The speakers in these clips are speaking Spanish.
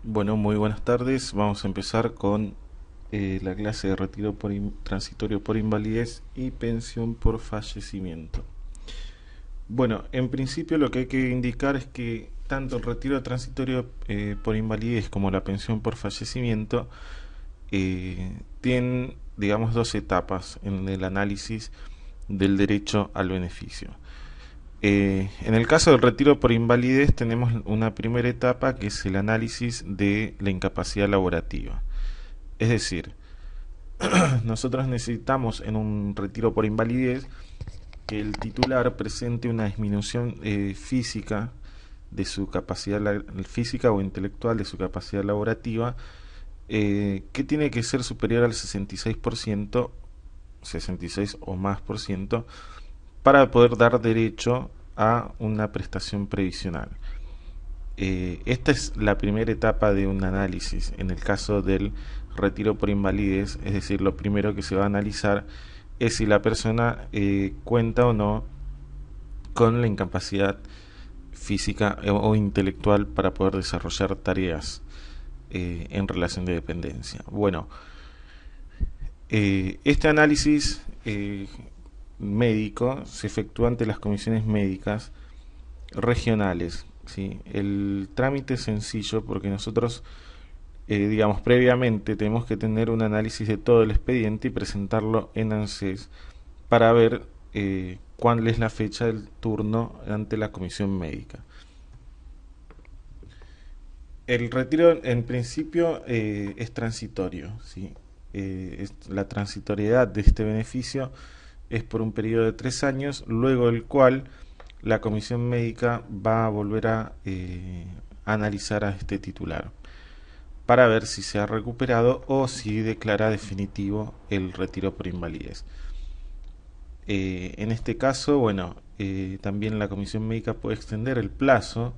Bueno, muy buenas tardes. Vamos a empezar con la clase de retiro transitorio por invalidez y pensión por fallecimiento. Bueno, en principio lo que hay que indicar es que tanto el retiro transitorio por invalidez como la pensión por fallecimiento tienen, digamos, dos etapas en el análisis del derecho al beneficio. En el caso del retiro por invalidez tenemos una primera etapa que es el análisis de la incapacidad laborativa. Es decir, nosotros necesitamos en un retiro por invalidez que el titular presente una disminución física de su capacidad física o intelectual de su capacidad laborativa que tiene que ser superior al 66%, 66 o más por ciento, para poder dar derecho a una prestación previsional. Esta es la primera etapa de un análisis en el caso del retiro por invalidez, es decir, lo primero que se va a analizar es si la persona cuenta o no con la incapacidad física o intelectual para poder desarrollar tareas en relación de dependencia. Bueno, este análisis médico se efectúa ante las comisiones médicas regionales. ¿Sí? El trámite es sencillo porque nosotros, digamos, previamente tenemos que tener un análisis de todo el expediente y presentarlo en ANSES para ver cuál es la fecha del turno ante la comisión médica. El retiro en principio es transitorio, ¿sí? La transitoriedad de este beneficio es por un periodo de 3 años, luego del cual la comisión médica va a volver a analizar a este titular para ver si se ha recuperado o si declara definitivo el retiro por invalidez. En este caso, bueno, también la comisión médica puede extender el plazo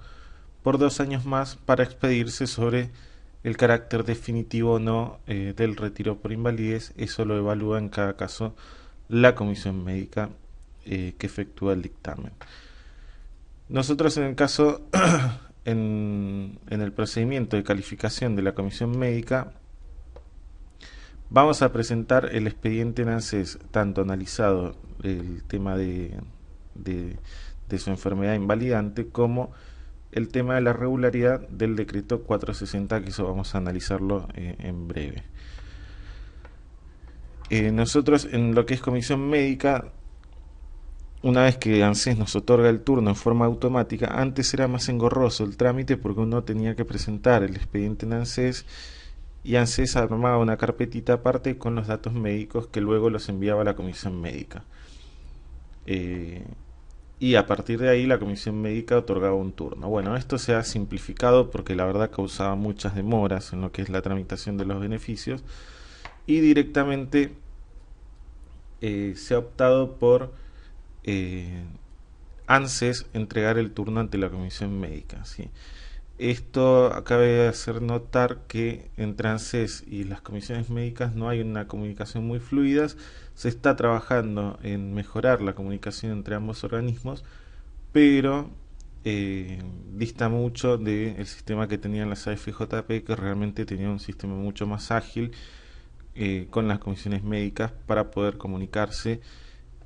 por 2 años más para expedirse sobre el carácter definitivo o no del retiro por invalidez. Eso lo evalúa en cada caso la comisión médica que efectúa el dictamen. Nosotros en el caso, en el procedimiento de calificación de la comisión médica, vamos a presentar el expediente en ANSES, tanto analizado el tema de su enfermedad invalidante como el tema de la regularidad del decreto 460, que eso vamos a analizarlo en breve. Nosotros en lo que es comisión médica, una vez que ANSES nos otorga el turno en forma automática, antes era más engorroso el trámite porque uno tenía que presentar el expediente en ANSES y ANSES armaba una carpetita aparte con los datos médicos que luego los enviaba a la comisión médica. Eh, y a partir de ahí la comisión médica otorgaba un turno. Bueno, esto se ha simplificado porque la verdad causaba muchas demoras en lo que es la tramitación de los beneficios y directamente se ha optado por eh, ANSES entregar el turno ante la comisión médica. ¿Sí? Esto cabe hacer notar que entre ANSES y las comisiones médicas no hay una comunicación muy fluida. Se está trabajando en mejorar la comunicación entre ambos organismos, pero dista mucho del sistema que tenían las AFJP, que realmente tenía un sistema mucho más ágil con las comisiones médicas para poder comunicarse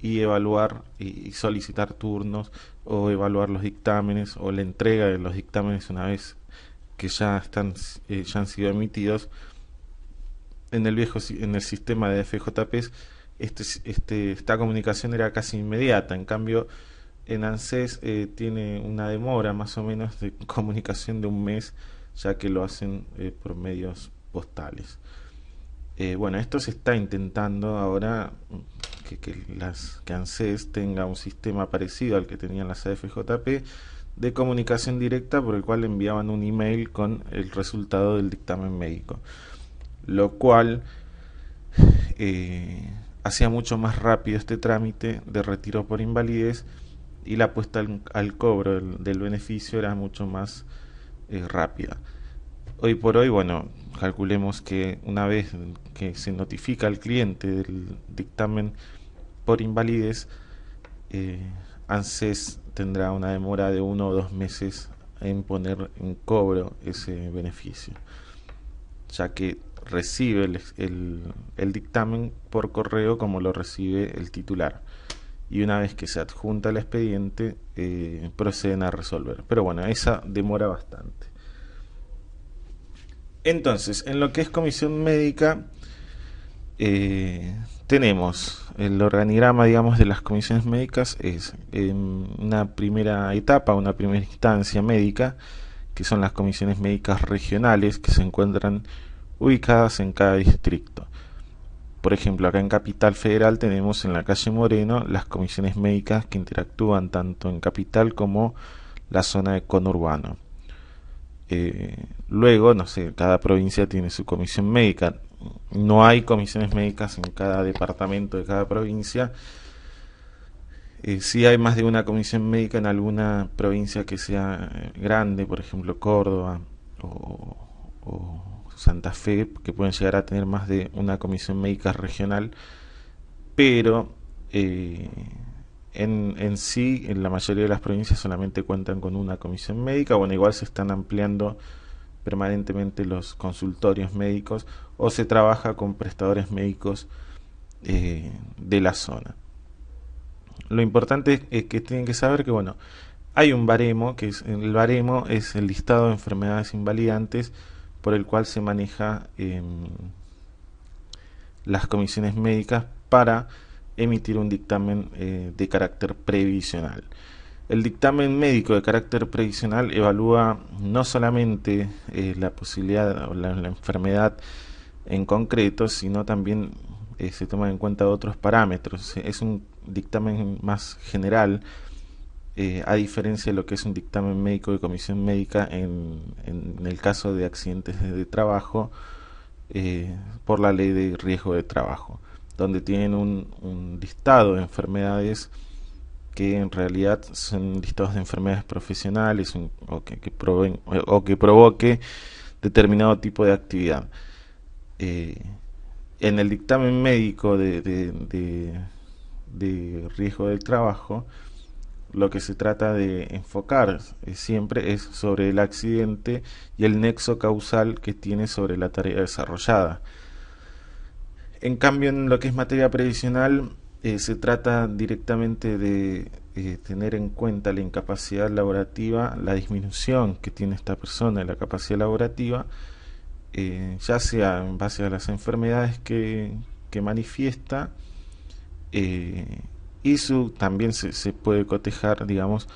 y evaluar y solicitar turnos o evaluar los dictámenes o la entrega de los dictámenes una vez que ya han sido emitidos en el sistema de FJP. Esta comunicación era casi inmediata. En cambio, en ANSES tiene una demora más o menos de comunicación de un mes, ya que lo hacen por medios postales. Bueno, esto se está intentando ahora que ANSES tenga un sistema parecido al que tenían las AFJP de comunicación directa, por el cual enviaban un email con el resultado del dictamen médico, lo cual hacía mucho más rápido este trámite de retiro por invalidez y la puesta al cobro del beneficio era mucho más rápida. Hoy por hoy, bueno, calculemos que una vez que se notifica al cliente del dictamen por invalidez, ANSES tendrá una demora de 1 o 2 meses en poner en cobro ese beneficio, ya que recibe el dictamen por correo como lo recibe el titular. Y una vez que se adjunta el expediente, proceden a resolver. Pero bueno, esa demora bastante. Entonces, en lo que es comisión médica, tenemos el organigrama, digamos, de las comisiones médicas. Es en una primera etapa, una primera instancia médica, que son las comisiones médicas regionales, que se encuentran ubicadas en cada distrito. Por ejemplo, acá en Capital Federal tenemos en la calle Moreno las comisiones médicas que interactúan tanto en Capital como la zona de conurbano. Luego, no sé, cada provincia tiene su comisión médica. No hay comisiones médicas en cada departamento de cada provincia. Sí hay más de una comisión médica en alguna provincia que sea grande, por ejemplo Córdoba o Santa Fe, que pueden llegar a tener más de una comisión médica regional, pero en sí, en la mayoría de las provincias solamente cuentan con una comisión médica. Bueno, igual se están ampliando permanentemente los consultorios médicos o se trabaja con prestadores médicos de la zona. Lo importante es que tienen que saber que, bueno, hay un baremo, el baremo es el listado de enfermedades invalidantes por el cual se maneja las comisiones médicas para emitir un dictamen de carácter previsional. El dictamen médico de carácter previsional evalúa no solamente la posibilidad o la enfermedad en concreto, sino también se toman en cuenta otros parámetros. Es un dictamen más general, a diferencia de lo que es un dictamen médico de comisión médica en el caso de accidentes de trabajo, por la ley de riesgo de trabajo, donde tienen un listado de enfermedades que en realidad son listados de enfermedades profesionales o que provoque determinado tipo de actividad. En el dictamen médico de riesgo del trabajo, lo que se trata de enfocar siempre es sobre el accidente y el nexo causal que tiene sobre la tarea desarrollada. En cambio, en lo que es materia previsional, se trata directamente de tener en cuenta la incapacidad laborativa, la disminución que tiene esta persona de la capacidad laborativa, ya sea en base a las enfermedades que manifiesta, y también se puede cotejar, digamos,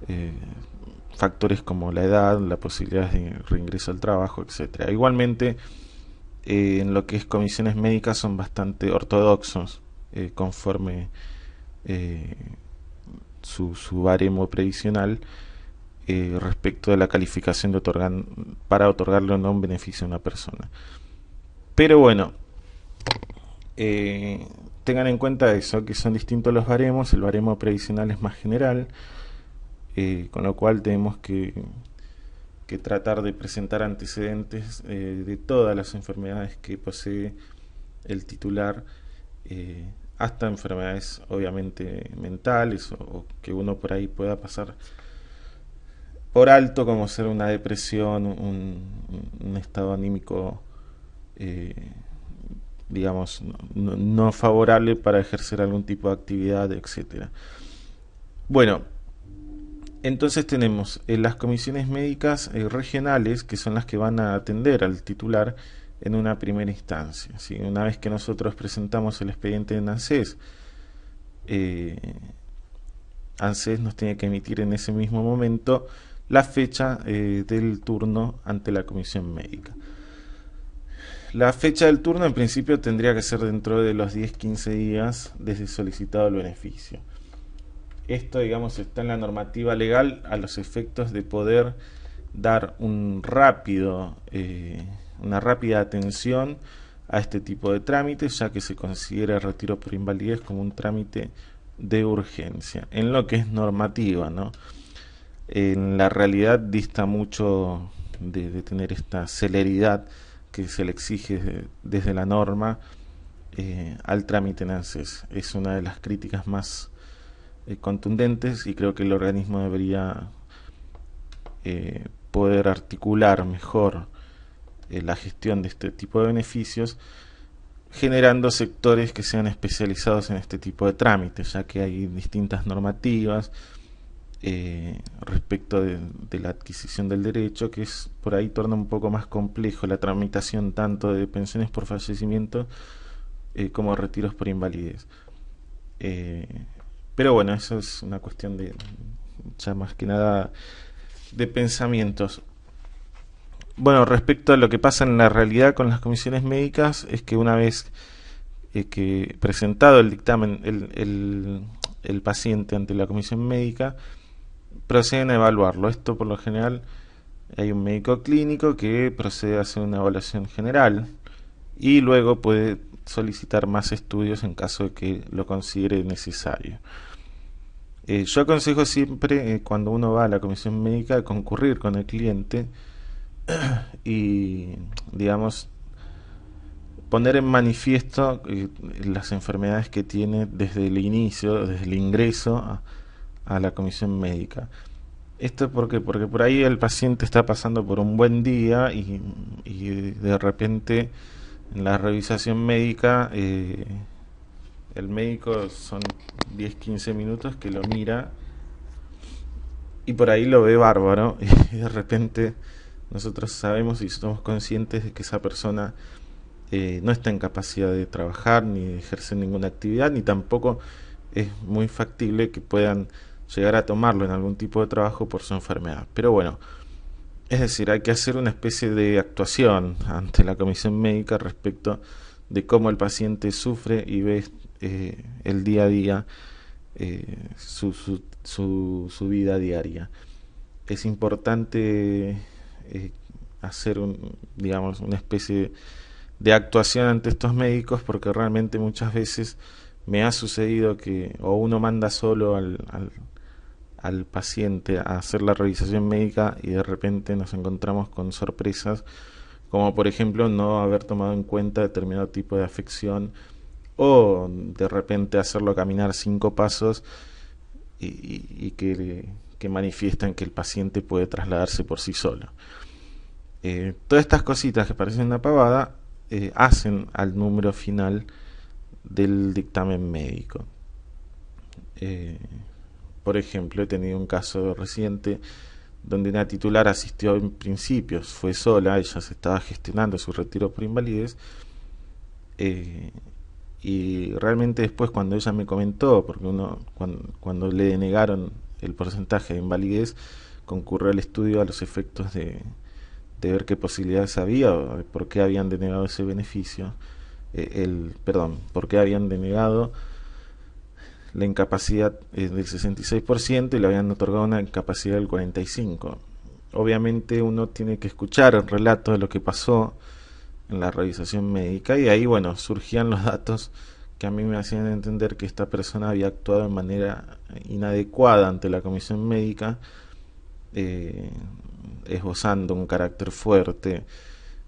eh, factores como la edad, la posibilidad de reingreso al trabajo, etcétera. Igualmente, en lo que es comisiones médicas son bastante ortodoxos, conforme eh, su baremo previsional, respecto de la calificación para otorgarle o no un beneficio a una persona. Pero bueno, tengan en cuenta eso, que son distintos los baremos. El baremo previsional es más general, con lo cual tenemos que tratar de presentar antecedentes de todas las enfermedades que posee el titular, hasta enfermedades obviamente mentales o que uno por ahí pueda pasar por alto, como ser una depresión, un estado anímico, digamos, no favorable para ejercer algún tipo de actividad, etcétera. Bueno, entonces tenemos las comisiones médicas regionales, que son las que van a atender al titular en una primera instancia. ¿Sí? Una vez que nosotros presentamos el expediente en ANSES, ANSES nos tiene que emitir en ese mismo momento la fecha del turno ante la comisión médica. La fecha del turno en principio tendría que ser dentro de los 10-15 días desde solicitado el beneficio. Esto, digamos, está en la normativa legal a los efectos de poder dar una rápida atención a este tipo de trámites, ya que se considera el retiro por invalidez como un trámite de urgencia, en lo que es normativa, ¿no? En la realidad dista mucho de tener esta celeridad que se le exige desde la norma al trámite en ANSES. Es una de las críticas más contundentes, y creo que el organismo debería poder articular mejor la gestión de este tipo de beneficios, generando sectores que sean especializados en este tipo de trámites, ya que hay distintas normativas respecto de la adquisición del derecho, que es por ahí torna un poco más complejo la tramitación tanto de pensiones por fallecimiento como retiros por invalidez. Eh, pero bueno, eso es una cuestión de, ya más que nada, de pensamientos. Bueno, respecto a lo que pasa en la realidad con las comisiones médicas, es que una vez que presentado el dictamen el paciente ante la comisión médica, proceden a evaluarlo. Esto por lo general hay un médico clínico que procede a hacer una evaluación general y luego puede solicitar más estudios en caso de que lo considere necesario. Yo aconsejo siempre, cuando uno va a la comisión médica, concurrir con el cliente y, digamos, poner en manifiesto las enfermedades que tiene desde el inicio, desde el ingreso a la comisión médica. Esto porque por ahí el paciente está pasando por un buen día y de repente en la revisación médica el médico son 10-15 minutos que lo mira y por ahí lo ve bárbaro y de repente nosotros sabemos y somos conscientes de que esa persona no está en capacidad de trabajar ni de ejercer ninguna actividad, ni tampoco es muy factible que puedan llegar a tomarlo en algún tipo de trabajo por su enfermedad. Pero bueno, es decir, hay que hacer una especie de actuación ante la comisión médica respecto de cómo el paciente sufre y ve el día a día, su vida diaria. Es importante hacer digamos, una especie de actuación ante estos médicos, porque realmente muchas veces me ha sucedido que o uno manda solo al paciente a hacer la revisación médica y de repente nos encontramos con sorpresas, como por ejemplo no haber tomado en cuenta determinado tipo de afección o de repente hacerlo caminar 5 pasos y que manifiestan que el paciente puede trasladarse por sí solo. Todas estas cositas que parecen una pavada hacen al número final del dictamen médico. Por ejemplo, he tenido un caso reciente donde una titular asistió en principios, fue sola, ella se estaba gestionando su retiro por invalidez, y realmente después cuando ella me comentó, porque cuando le denegaron el porcentaje de invalidez, concurrió al estudio a los efectos de ver qué posibilidades había o por qué habían denegado ese beneficio, por qué habían denegado la incapacidad del 66% y le habían otorgado una incapacidad del 45%. Obviamente uno tiene que escuchar el relato de lo que pasó en la revisación médica y ahí, bueno, surgían los datos que a mí me hacían entender que esta persona había actuado de manera inadecuada ante la comisión médica, esbozando un carácter fuerte,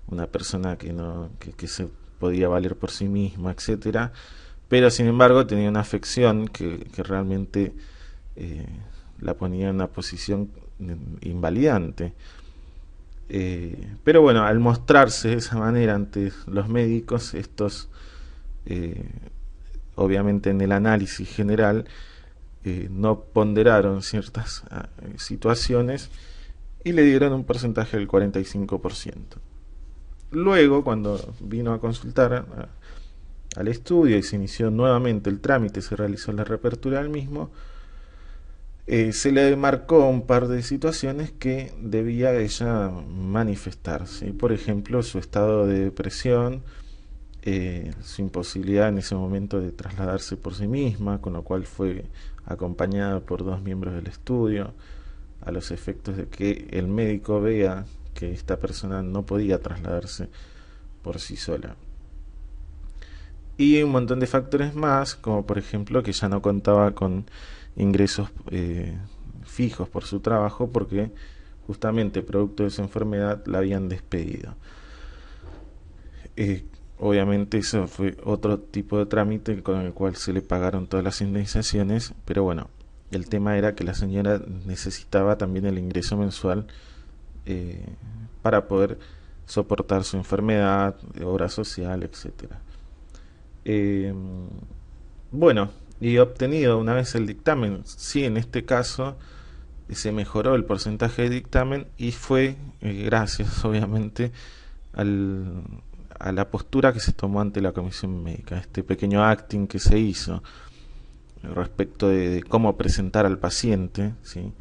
una persona que se podía valer por sí misma, etcétera, pero sin embargo tenía una afección que realmente la ponía en una posición invalidante. Pero bueno, al mostrarse de esa manera ante los médicos, estos obviamente en el análisis general no ponderaron ciertas situaciones y le dieron un porcentaje del 45%. Luego, cuando vino a consultar al estudio y se inició nuevamente el trámite, se realizó la reapertura del mismo, se le marcó un par de situaciones que debía ella manifestarse. Por ejemplo, su estado de depresión, su imposibilidad en ese momento de trasladarse por sí misma, con lo cual fue acompañada por 2 miembros del estudio, a los efectos de que el médico vea que esta persona no podía trasladarse por sí sola. Y un montón de factores más, como por ejemplo que ya no contaba con ingresos fijos por su trabajo porque justamente producto de su enfermedad la habían despedido. Obviamente eso fue otro tipo de trámite con el cual se le pagaron todas las indemnizaciones, pero bueno, El tema era que la señora necesitaba también el ingreso mensual eh, para poder soportar su enfermedad, obra social, etcétera. Eh, bueno, y obtenido una vez el dictamen, sí, en este caso se mejoró el porcentaje de dictamen y fue gracias, obviamente, al, a la postura que se tomó ante la comisión médica, este pequeño acting que se hizo respecto de cómo presentar al paciente, ¿sí?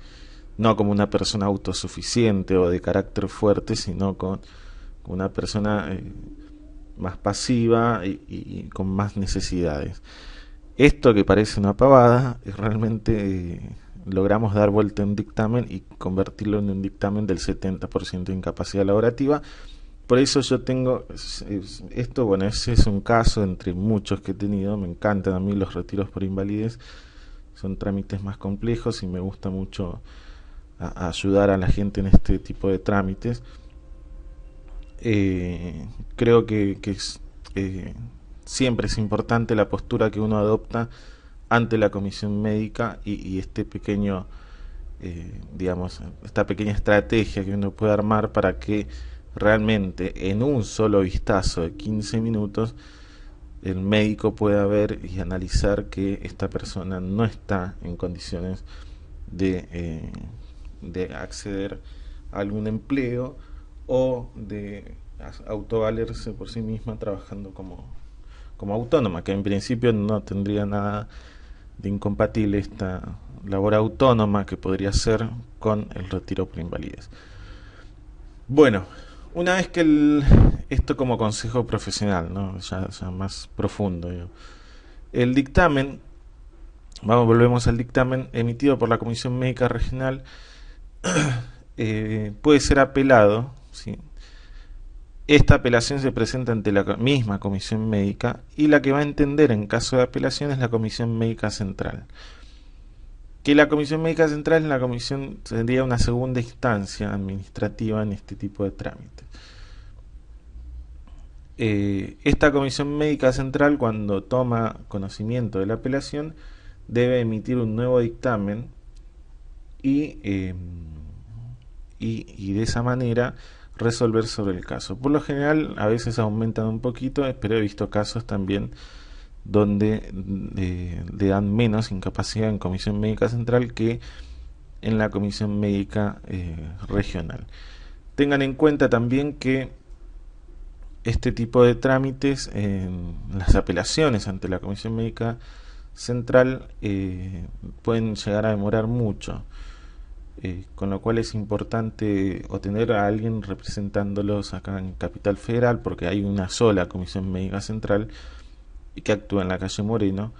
No como una persona autosuficiente o de carácter fuerte, sino con una persona más pasiva y con más necesidades. Esto que parece una pavada, es realmente logramos dar vuelta a un dictamen y convertirlo en un dictamen del 70% de incapacidad laborativa. Por eso yo tengo esto, bueno, ese es un caso entre muchos que he tenido. Me encantan a mí los retiros por invalidez, son trámites más complejos y me gusta mucho a ayudar a la gente en este tipo de trámites. Creo que es, siempre es importante la postura que uno adopta ante la comisión médica y este pequeño, digamos, esta pequeña estrategia que uno puede armar para que realmente en un solo vistazo de 15 minutos el médico pueda ver y analizar que esta persona no está en condiciones de acceder a algún empleo o de autovalerse por sí misma trabajando como autónoma, que en principio no tendría nada de incompatible esta labor autónoma que podría ser con el retiro por invalidez. Bueno, una vez que esto como consejo profesional, ¿no? Ya más profundo, digo. El dictamen, volvemos al dictamen emitido por la Comisión Médica Regional, puede ser apelado, ¿sí? Esta apelación se presenta ante la misma comisión médica y la que va a entender en caso de apelación es la comisión médica central. Que la comisión médica central es la comisión, sería una segunda instancia administrativa en este tipo de trámites. Esta comisión médica central, cuando toma conocimiento de la apelación, debe emitir un nuevo dictamen y de esa manera resolver sobre el caso. Por lo general a veces aumentan un poquito, pero he visto casos también donde le dan menos incapacidad en comisión médica central que en la comisión médica regional. Tengan en cuenta también que este tipo de trámites, las apelaciones ante la comisión médica central pueden llegar a demorar mucho. Con lo cual es importante o tener a alguien representándolos acá en Capital Federal, porque hay una sola Comisión Médica Central que actúa en la calle Moreno,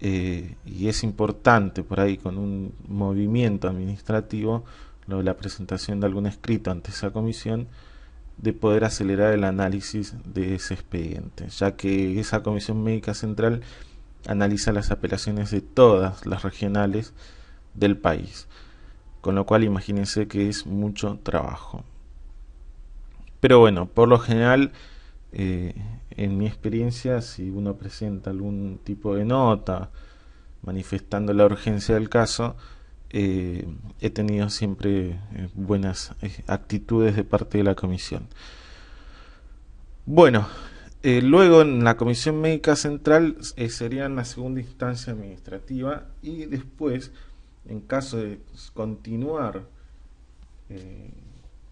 y es importante por ahí con un movimiento administrativo, la presentación de algún escrito ante esa comisión, de poder acelerar el análisis de ese expediente, ya que esa Comisión Médica Central analiza las apelaciones de todas las regionales del país. Con lo cual imagínense que es mucho trabajo. Pero bueno, por lo general, en mi experiencia, si uno presenta algún tipo de nota manifestando la urgencia del caso, he tenido siempre buenas actitudes de parte de la comisión. Bueno, luego en la Comisión Médica Central sería en la segunda instancia administrativa y después, en caso de continuar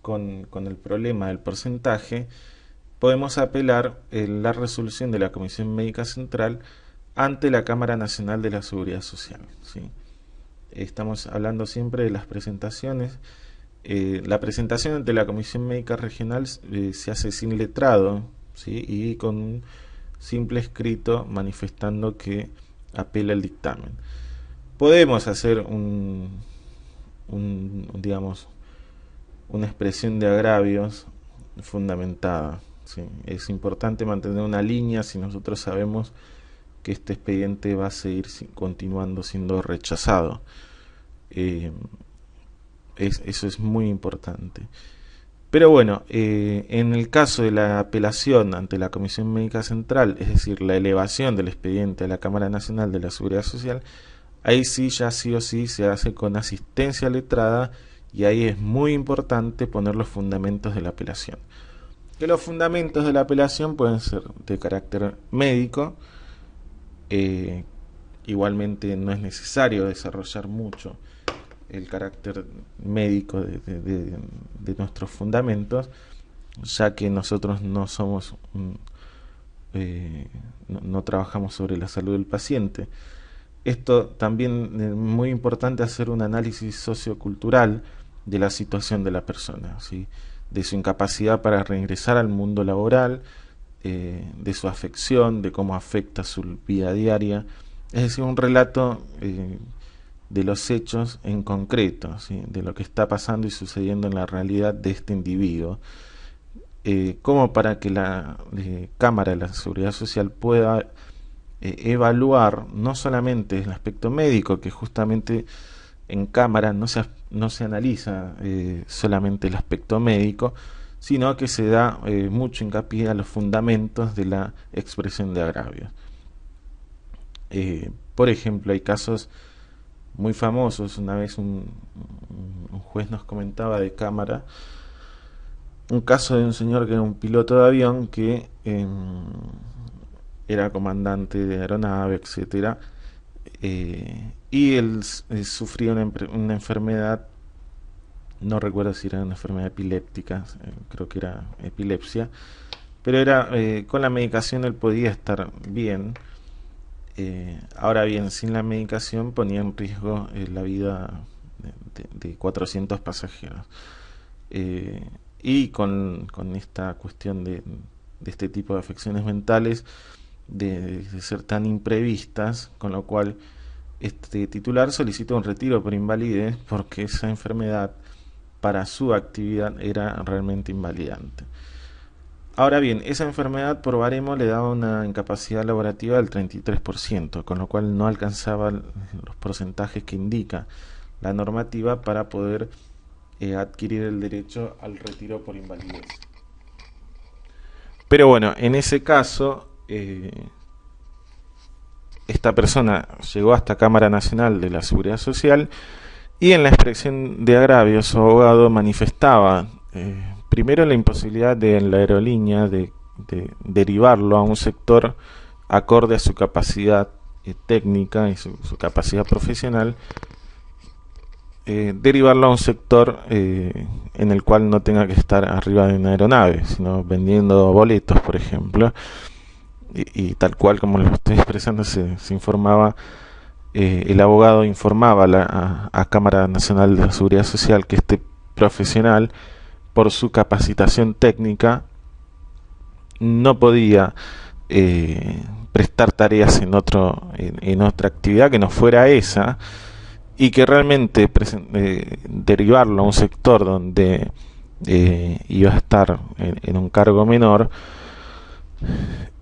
con el problema del porcentaje, podemos apelar la resolución de la Comisión Médica Central ante la Cámara Nacional de la Seguridad Social, ¿sí? Estamos hablando siempre de las presentaciones. La presentación ante la Comisión Médica Regional se hace sin letrado, ¿sí? Y con un simple escrito manifestando que apela el dictamen. Podemos hacer digamos, una expresión de agravios fundamentada, ¿sí? Es importante mantener una línea si nosotros sabemos que este expediente va a seguir continuando siendo rechazado. Eso es muy importante. Pero bueno, en el caso de la apelación ante la Comisión Médica Central, es decir, la elevación del expediente a la Cámara Nacional de la Seguridad Social, ahí sí ya sí o sí se hace con asistencia letrada, y ahí es muy importante poner los fundamentos de la apelación. Que los fundamentos de la apelación pueden ser de carácter médico. eh, Igualmente no es necesario desarrollar mucho el carácter médico de nuestros fundamentos, ya que nosotros no somos no trabajamos sobre la salud del paciente. Esto también es muy importante, hacer un análisis sociocultural de la situación de la persona, ¿sí? De su incapacidad para reingresar al mundo laboral, de su afección, de cómo afecta su vida diaria, es decir, un relato de los hechos en concreto, ¿sí? De lo que está pasando y sucediendo en la realidad de este individuo, como para que la Cámara de la Seguridad Social pueda evaluar no solamente el aspecto médico, que justamente en Cámara no se analiza solamente el aspecto médico, sino que se da mucho hincapié a los fundamentos de la expresión de agravios. Por ejemplo, hay casos muy famosos. Una vez un juez nos comentaba de Cámara un caso de un señor que era un piloto de avión que era comandante de aeronave, etcétera, y él sufría una enfermedad, no recuerdo si era una enfermedad epiléptica, creo que era epilepsia, pero era con la medicación él podía estar bien. Ahora bien, sin la medicación ponía en riesgo la vida de 400 pasajeros. Y con esta cuestión de este tipo de afecciones mentales, de ser tan imprevistas, con lo cual este titular solicitó un retiro por invalidez, porque esa enfermedad para su actividad era realmente invalidante. Ahora bien, esa enfermedad por baremo le daba una incapacidad laborativa del 33%, con lo cual no alcanzaba los porcentajes que indica la normativa para poder adquirir el derecho al retiro por invalidez. Pero bueno, en ese caso, esta persona llegó hasta Cámara Nacional de la Seguridad Social, y en la expresión de agravios su abogado manifestaba primero la imposibilidad de la aerolínea de derivarlo a un sector acorde a su capacidad técnica y su capacidad profesional, derivarlo a un sector en el cual no tenga que estar arriba de una aeronave, sino vendiendo boletos, por ejemplo, y tal cual como lo estoy expresando, se informaba, el abogado informaba a Cámara Nacional de la Seguridad Social que este profesional, por su capacitación técnica, no podía prestar tareas en otra actividad que no fuera esa, y que realmente derivarlo a un sector donde iba a estar en un cargo menor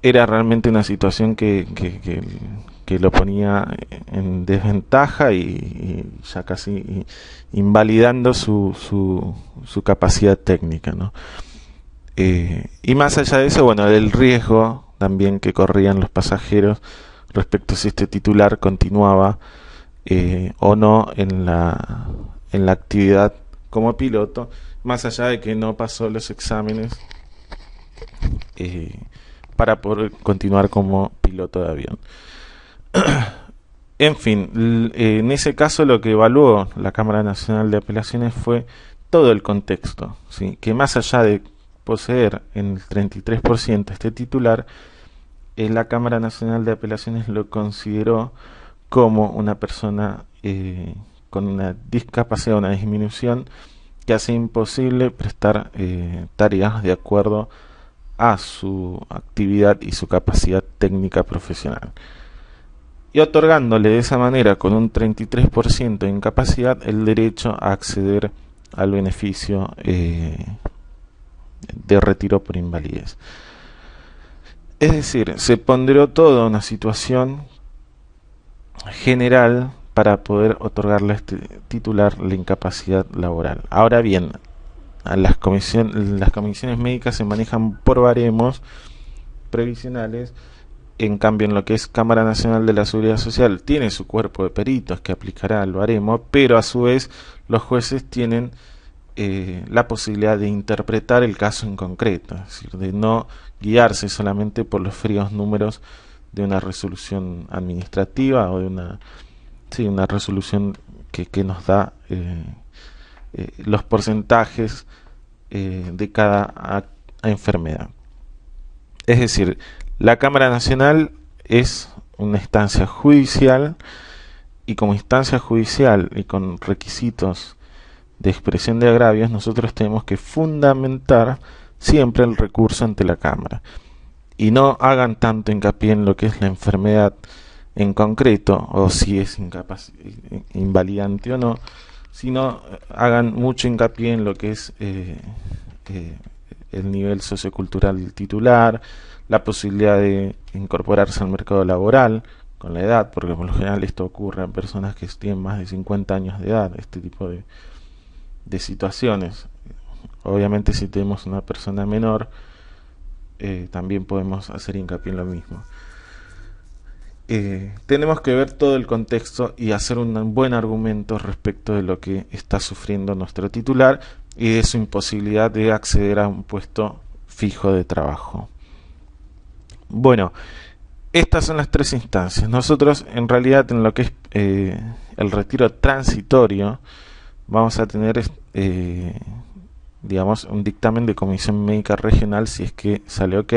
era realmente una situación que lo ponía en desventaja, y ya casi invalidando su capacidad técnica, ¿no? Y más allá de eso, bueno, el riesgo también que corrían los pasajeros respecto a si este titular continuaba o no en la actividad como piloto, más allá de que no pasó los exámenes para poder continuar como piloto de avión. En fin, en ese caso lo que evaluó la Cámara Nacional de Apelaciones fue todo el contexto, ¿sí? Que más allá de poseer en el 33% este titular, la Cámara Nacional de Apelaciones lo consideró como una persona con una discapacidad, una disminución que hace imposible prestar tareas de acuerdo a su actividad y su capacidad técnica profesional, y otorgándole de esa manera, con un 33% de incapacidad, el derecho a acceder al beneficio de retiro por invalidez. Es decir, se ponderó toda una situación general para poder otorgarle a este titular la incapacidad laboral. Ahora bien, las comisiones médicas se manejan por baremos previsionales, En cambio, en lo que es Cámara Nacional de la Seguridad Social, tiene su cuerpo de peritos que aplicará al baremo, pero a su vez los jueces tienen la posibilidad de interpretar el caso en concreto, es decir, de no guiarse solamente por los fríos números de una resolución administrativa o de una resolución que nos da los porcentajes de cada enfermedad. Es decir, la Cámara Nacional es una instancia judicial, y como instancia judicial y con requisitos de expresión de agravios, nosotros tenemos que fundamentar siempre el recurso ante la Cámara. Y no hagan tanto hincapié en lo que es la enfermedad en concreto, o si es invalidante o no, sino hagan mucho hincapié en lo que es el nivel sociocultural del titular, la posibilidad de incorporarse al mercado laboral con la edad, porque por lo general esto ocurre en personas que tienen más de 50 años de edad, este tipo de situaciones. Obviamente si tenemos una persona menor, también podemos hacer hincapié en lo mismo. Tenemos que ver todo el contexto y hacer un buen argumento respecto de lo que está sufriendo nuestro titular y de su imposibilidad de acceder a un puesto fijo de trabajo. Bueno, estas son las tres instancias. Nosotros en realidad en lo que es el retiro transitorio vamos a tener digamos un dictamen de comisión médica regional si es que sale ok,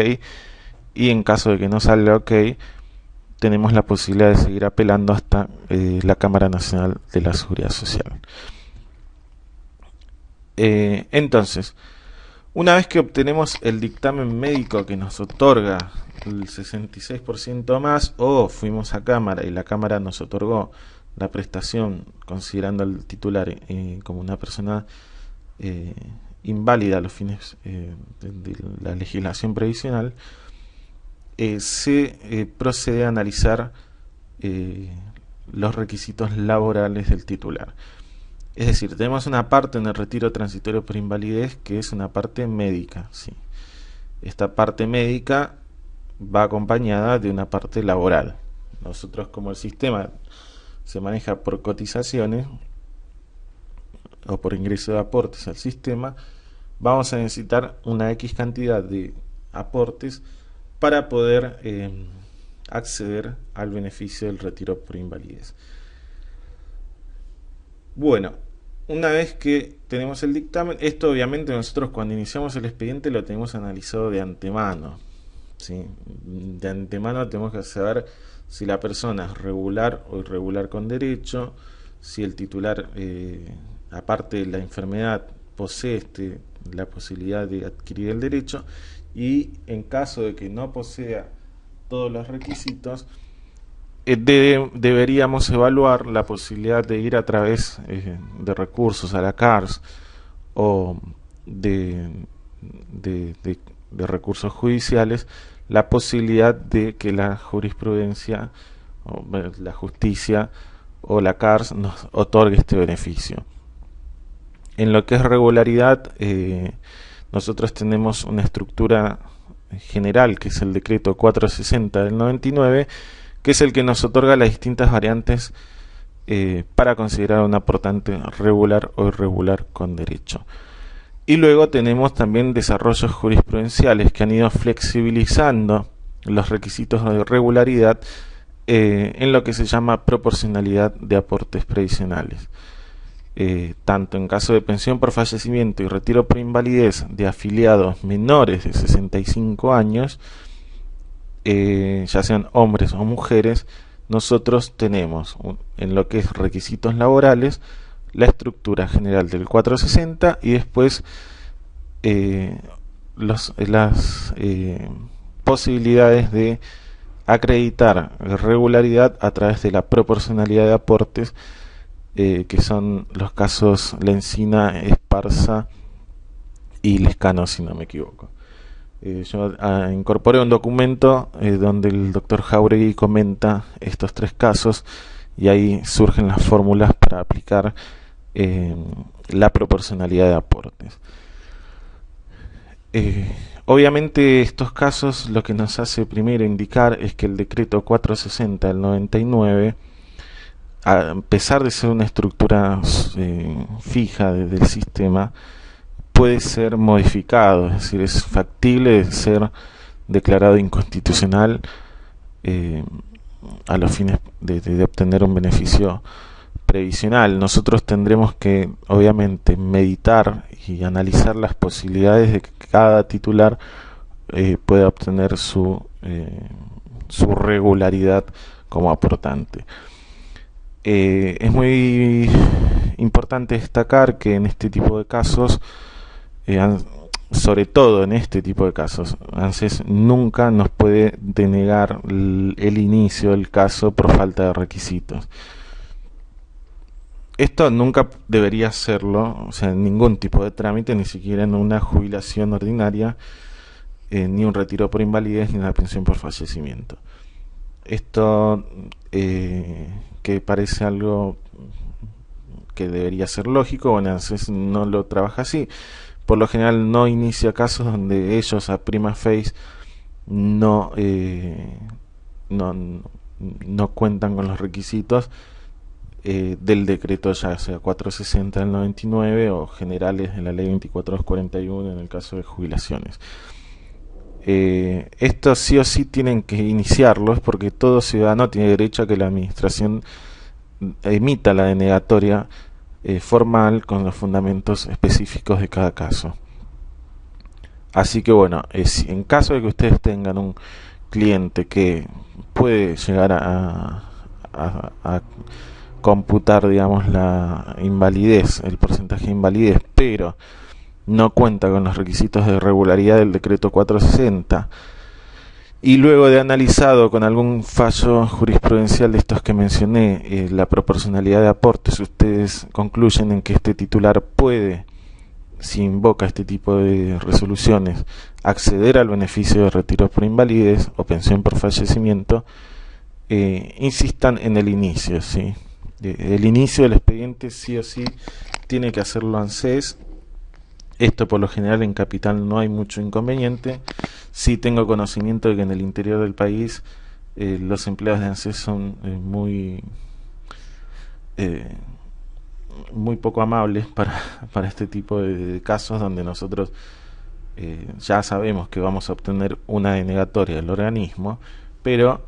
y en caso de que no salga ok tenemos la posibilidad de seguir apelando hasta la Cámara Nacional de la Seguridad Social. Entonces, una vez que obtenemos el dictamen médico que nos otorga el 66% más, o fuimos a Cámara y la Cámara nos otorgó la prestación considerando al titular como una persona inválida a los fines de la legislación previsional, se procede a analizar los requisitos laborales del titular. Es decir, tenemos una parte en el retiro transitorio por invalidez que es una parte médica, ¿sí? Esta parte médica va acompañada de una parte laboral. Nosotros, como el sistema se maneja por cotizaciones o por ingreso de aportes al sistema, vamos a necesitar una X cantidad de aportes para poder acceder al beneficio del retiro por invalidez. Bueno, una vez que tenemos el dictamen, esto obviamente nosotros cuando iniciamos el expediente lo tenemos analizado de antemano, ¿sí? De antemano tenemos que saber si la persona es regular o irregular con derecho, si el titular, aparte de la enfermedad, posee la posibilidad de adquirir el derecho, y en caso de que no posea todos los requisitos, deberíamos evaluar la posibilidad de ir a través de recursos a la CARS o de recursos judiciales, la posibilidad de que la jurisprudencia o la justicia o la CARS nos otorgue este beneficio. En lo que es regularidad, nosotros tenemos una estructura general que es el decreto 460 del 99, que es el que nos otorga las distintas variantes para considerar a un aportante regular o irregular con derecho. Y luego tenemos también desarrollos jurisprudenciales que han ido flexibilizando los requisitos de regularidad en lo que se llama proporcionalidad de aportes previsionales. Tanto en caso de pensión por fallecimiento y retiro por invalidez de afiliados menores de 65 años, ya sean hombres o mujeres, nosotros tenemos en lo que es requisitos laborales la estructura general del 460 y después las posibilidades de acreditar regularidad a través de la proporcionalidad de aportes, que son los casos Lencina, Esparza y Lescano, si no me equivoco. Yo incorporé un documento donde el doctor Jauregui comenta estos tres casos y ahí surgen las fórmulas para aplicar la proporcionalidad de aportes. Obviamente estos casos lo que nos hace primero indicar es que el decreto 460 del 99, a pesar de ser una estructura fija del sistema, puede ser modificado, es decir, es factible de ser declarado inconstitucional eh, a los fines de obtener un beneficio previsional. Nosotros tendremos que, obviamente, meditar y analizar las posibilidades de que cada titular pueda obtener su regularidad como aportante. Es muy importante destacar que en este tipo de casos, sobre todo en este tipo de casos, ANSES nunca nos puede denegar el inicio del caso por falta de requisitos. Esto nunca debería hacerlo, o sea, en ningún tipo de trámite, ni siquiera en una jubilación ordinaria, ni un retiro por invalidez, ni una pensión por fallecimiento. Esto que parece algo que debería ser lógico, bueno, ANSES no lo trabaja así. Por lo general no inicia casos donde ellos a prima facie no, no, no cuentan con los requisitos del decreto, ya sea 460 del 99 o generales de la ley 24241 en el caso de jubilaciones. Estos sí o sí tienen que iniciarlos porque todo ciudadano tiene derecho a que la administración emita la denegatoria formal con los fundamentos específicos de cada caso. Así que bueno, en caso de que ustedes tengan un cliente que puede llegar a computar, digamos, la invalidez, el porcentaje de invalidez, pero no cuenta con los requisitos de regularidad del decreto 460, y luego de analizado con algún fallo jurisprudencial de estos que mencioné, la proporcionalidad de aportes, ustedes concluyen en que este titular puede, si invoca este tipo de resoluciones, acceder al beneficio de retiro por invalidez o pensión por fallecimiento, insistan en el inicio, ¿sí? El inicio del expediente sí o sí tiene que hacerlo ANSES. Esto por lo general en capital no hay mucho inconveniente. Sí tengo conocimiento de que en el interior del país los empleados de ANSES son muy poco amables para este tipo de casos donde nosotros ya sabemos que vamos a obtener una denegatoria del organismo, pero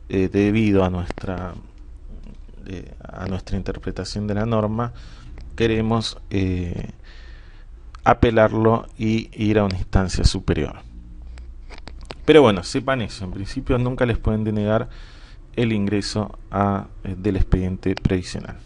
debido a nuestra interpretación de la norma queremos apelarlo y ir a una instancia superior. Pero bueno, sepan eso, en principio nunca les pueden denegar el ingreso del expediente previsional.